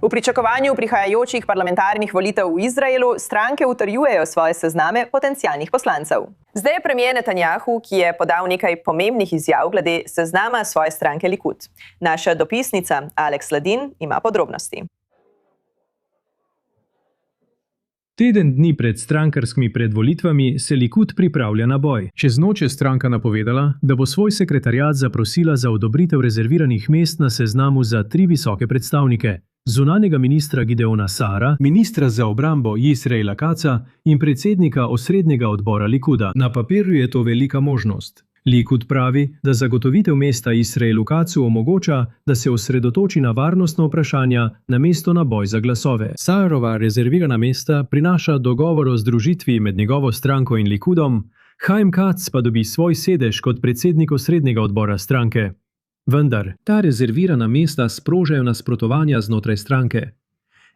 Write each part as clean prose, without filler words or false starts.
V pričakovanju prihajajočih parlamentarnih volitev v Izraelu stranke utrjujejo svoje sezname potencialnih poslancev. Zdaj je premier Netanjahu, ki je podal nekaj pomembnih izjav glede seznama svoje stranke Likud. Naša dopisnica Alex Ladin ima podrobnosti. Teden dni pred strankarskimi predvolitvami se Likud pripravlja na boj. Čez noč je stranka napovedala, da bo svoj sekretariat zaprosila za odobritev rezerviranih mest na seznamu za 3 visoke predstavnike: zunanjega ministra Gideona Saara, ministra za obrambo Israela Katza in predsednika osrednjega odbora Likuda. Na papirju je to velika možnost. Likud pravi, da zagotovitev mesta Israelu Katzu omogoča, da se osredotoči na varnostna vprašanja namesto na boj za glasove. Saarova rezervirana mesta prinaša dogovor o združitvi med njegovo stranko in Likudom, Haim Katz pa dobi svoj sedež kot predsednik osrednjega odbora stranke. Vendar, ta rezervirana mesta sprožajo nasprotovanja znotraj stranke.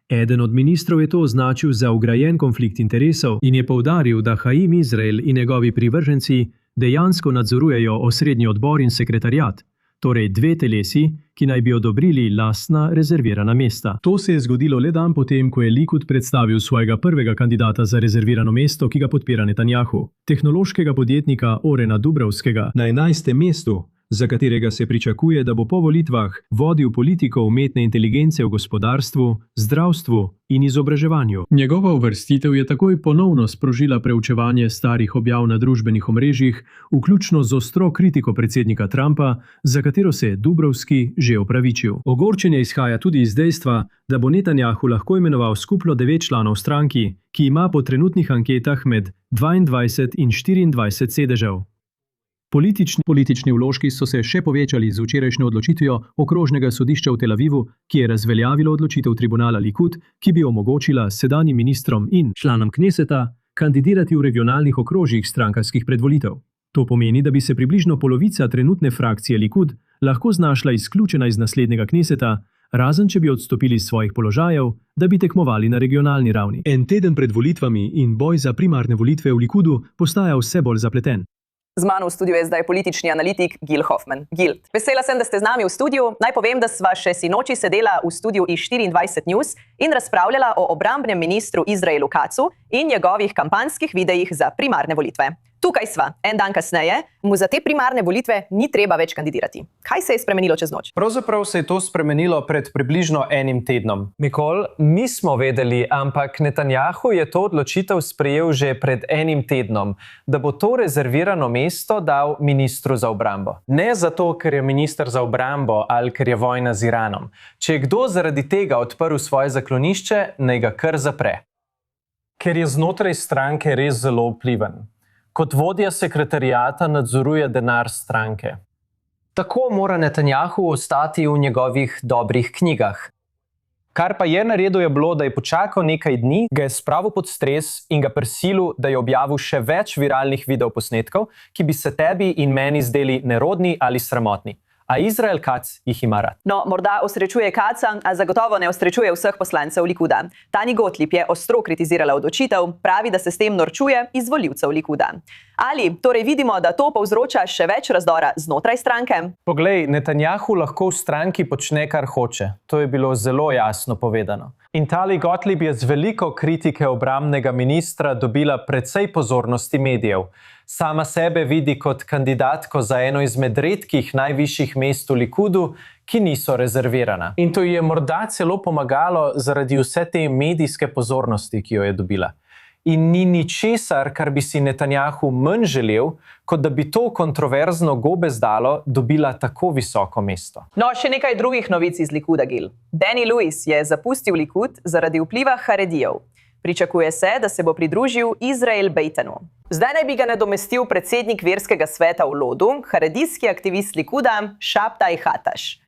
Eden od ministrov je to označil za vgrajen konflikt interesov in je poudaril, da Haim Izrael in njegovi privrženci dejansko nadzorujejo osrednji odbor in sekretariat, torej 2 telesi, ki naj bi odobrili lastna rezervirana mesta. To se je zgodilo le dan potem, ko je Likud predstavil svojega prvega kandidata za rezervirano mesto, ki ga podpira Netanjahu, tehnološkega podjetnika Orena Dubrovskega, na 11. mestu, za katerega se pričakuje, da bo po volitvah vodil politiko umetne inteligence v gospodarstvu, zdravstvu in izobraževanju. Njegova uvrstitev je takoj ponovno sprožila preučevanje starih objav na družbenih omrežjih, vključno z ostro kritiko predsednika Trumpa, za katero se je Dubrovski že opravičil. Ogorčenje izhaja tudi iz dejstva, da bo Netanjahu lahko imenoval skupno 9 članov stranki, ki ima po trenutnih anketah med 22 in 24 sedežev. Politični vložki so se še povečali z včerajšnjo odločitvijo okrožnega sodišča v Tel Avivu, ki je razveljavilo odločitev tribunala Likud, ki bi omogočila sedanjim ministrom in članom Kneseta kandidirati v regionalnih okrožjih strankarskih predvolitev. To pomeni, da bi se približno polovica trenutne frakcije Likud lahko znašla izključena iz naslednjega Kneseta, razen če bi odstopili iz svojih položajev, da bi tekmovali na regionalni ravni. En teden pred volitvami in boj za primarne volitve v Likudu postaja vse bolj zapleten. Z mano v studiu je zdaj politični analitik Gil Hoffman. Gil, vesela sem, da ste z nami v studiu. Naj povem, da sva še sinoči sedela v studiu i24 News in razpravljala o obrambnem ministru Izraelu Katzu in njegovih kampanjskih videih za primarne volitve. Tukaj sva, en dan kasneje, mu za te primarne volitve ni treba več kandidirati. Kaj se je spremenilo čez noč? Pravzaprav se je to spremenilo pred približno 1 tednom. Nikol, nismo vedeli, ampak Netanjahu je to odločitev sprejel že pred 1 tednom, da bo to rezervirano mesto dal ministru za obrambo. Ne zato, ker je minister za obrambo ali ker je vojna z Iranom. Če je kdo zaradi tega odprl svoje zaklonišče, naj ga kar zapre. Ker je znotraj stranke res zelo vpliven. Kot vodja sekretariata nadzoruje denar stranke. Tako mora Netanjahu ostati v njegovih dobrih knjigah. Kar pa je naredil, je bilo, da je počakal nekaj dni, ga je spravil pod stres in ga prisilil, da je objavil še več viralnih videoposnetkov, ki bi se tebi in meni zdeli nerodni ali sramotni. A Izrael Katz jih ima rad. No, morda osrečuje Katza, a zagotovo ne osrečuje vseh poslancev Likuda. Tani Gottlieb je ostro kritizirala odločitev, pravi, da se s tem norčuje iz volivcev Likuda. Ali torej vidimo, da to povzroča še več razdora znotraj stranke? Poglej, Netanjahu lahko v stranki počne, kar hoče. To je bilo zelo jasno povedano. In tali Gottlieb je z veliko kritike obrambnega ministra dobila precej pozornosti medijev. Sama sebe vidi kot kandidatko za eno izmed redkih najvišjih mest v Likudu, ki niso rezervirana. In to ji je morda celo pomagalo zaradi vse te medijske pozornosti, ki jo je dobila. In ni ničesar, kar bi si Netanjahu manj želel, kot da bi to kontroverzno gobezdalo dobila tako visoko mesto. No, še nekaj drugih novic iz Likuda, Gil. Danny Lewis je zapustil Likud zaradi vpliva Haredijev. Pričakuje se, da se bo pridružil Izrael Beitenu. Zdaj naj bi ga nadomestil predsednik verskega sveta v Lodu, haredijski aktivist Likuda Shabtai Hatash.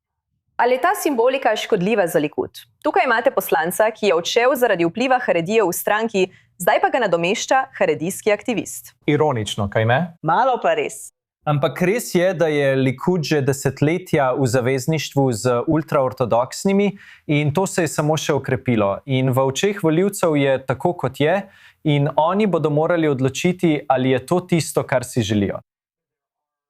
Ali je ta simbolika škodljiva za Likud? Tukaj imate poslanca, ki je odšel zaradi vpliva Haredijev v stranki, zdaj pa ga nadomešča haredijski aktivist. Ironično, kaj me? Malo pa res. Ampak res je, da je Likud že desetletja v zavezništvu z ultraortodoksnimi in to se je samo še okrepilo. In v očeh volivcev je tako, kot je, in oni bodo morali odločiti, ali je to tisto, kar si želijo.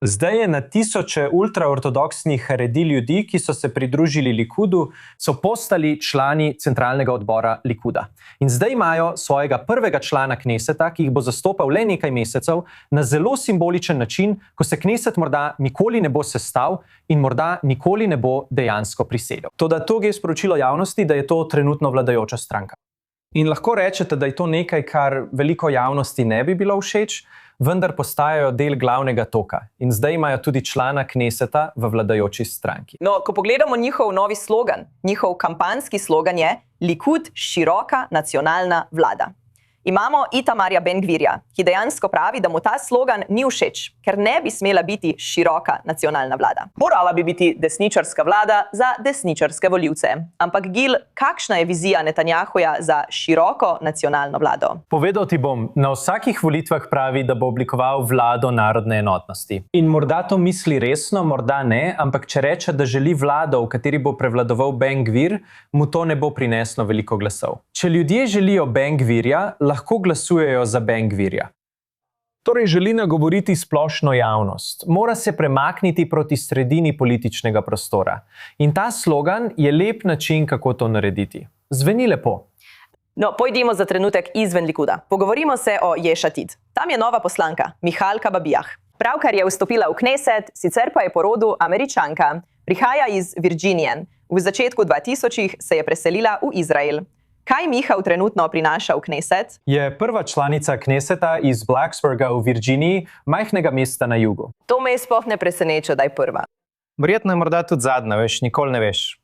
Zdaj je na tisoče ultraortodoksnih Haredi ljudi, ki so se pridružili Likudu, so postali člani centralnega odbora Likuda. In zdaj imajo svojega prvega člana Kneseta, ki jih bo zastopal le nekaj mesecev, na zelo simboličen način, ko se Kneset morda nikoli ne bo sestal in morda nikoli ne bo dejansko prisedel. Toda to je sporočilo javnosti, da je to trenutno vladajoča stranka. In lahko rečete, da je to nekaj, kar veliko javnosti ne bi bilo všeč, vendar postajajo del glavnega toka in zdaj imajo tudi člana Kneseta v vladajoči stranki. No, ko pogledamo njihov novi slogan, njihov kampanjski slogan je Likud – široka nacionalna vlada. Imamo Itamarja Ben-Gvirja, ki dejansko pravi, da mu ta slogan ni všeč, ker ne bi smela biti široka nacionalna vlada. Morala bi biti desničarska vlada za desničarske volivce. Ampak Gil, kakšna je vizija Netanjahuja za široko nacionalno vlado? Povedal ti bom, na vsakih volitvah pravi, da bo oblikoval vlado narodne enotnosti. In morda to misli resno, morda ne, ampak če reče, da želi vlado, v kateri bo prevladoval Ben-Gvir, mu to ne bo prineslo veliko glasov. Če ljudje želijo Ben-Gvirja, lahko glasujejo za Ben-Gvirja. Torej želi nagovoriti splošno javnost. Mora se premakniti proti sredini političnega prostora. In ta slogan je lep način, kako to narediti. Zveni lepo. No, pojdimo za trenutek izven Likuda. Pogovorimo se o Jesh Atid. Tam je nova poslanka, Mihalka Babijah. Pravkar je vstopila v Kneset, sicer pa je po rodu Američanka. Prihaja iz Virginije. V začetku 2000-ih se je preselila v Izrael. Kaj Michal trenutno prinaša v Kneset? Je prva članica Kneseta iz Blacksburga v Virginiji, majhnega mesta na jugu. To me sploh ne preseneča, da je prva. Verjetno je morda tudi zadnja, veš, nikoli ne veš.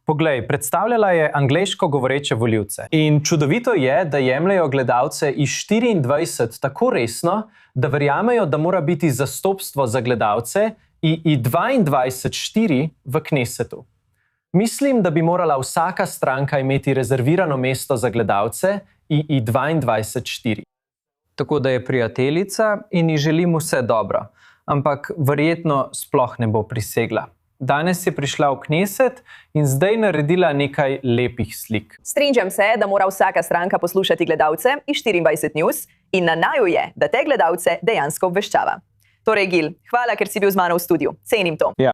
Poglej, predstavljala je angleško govoreče volivce. In čudovito je, da jemljejo gledalce iz 24 tako resno, da verjamejo, da mora biti zastopstvo za gledalce i 22-4 v Knesetu. Mislim, da bi morala vsaka stranka imeti rezervirano mesto za gledalce i 22-4. Tako da je prijateljica in ji želim vse dobro, ampak verjetno sploh ne bo prisegla. Danes je prišla v Kneset in zdaj naredila nekaj lepih slik. Strinjam se, da mora vsaka stranka poslušati gledalce iz 24 News in na naju je, da te gledalce dejansko obveščava. Torej, Gil, hvala, ker si bil z mano v studiu. Cenim to. Ja.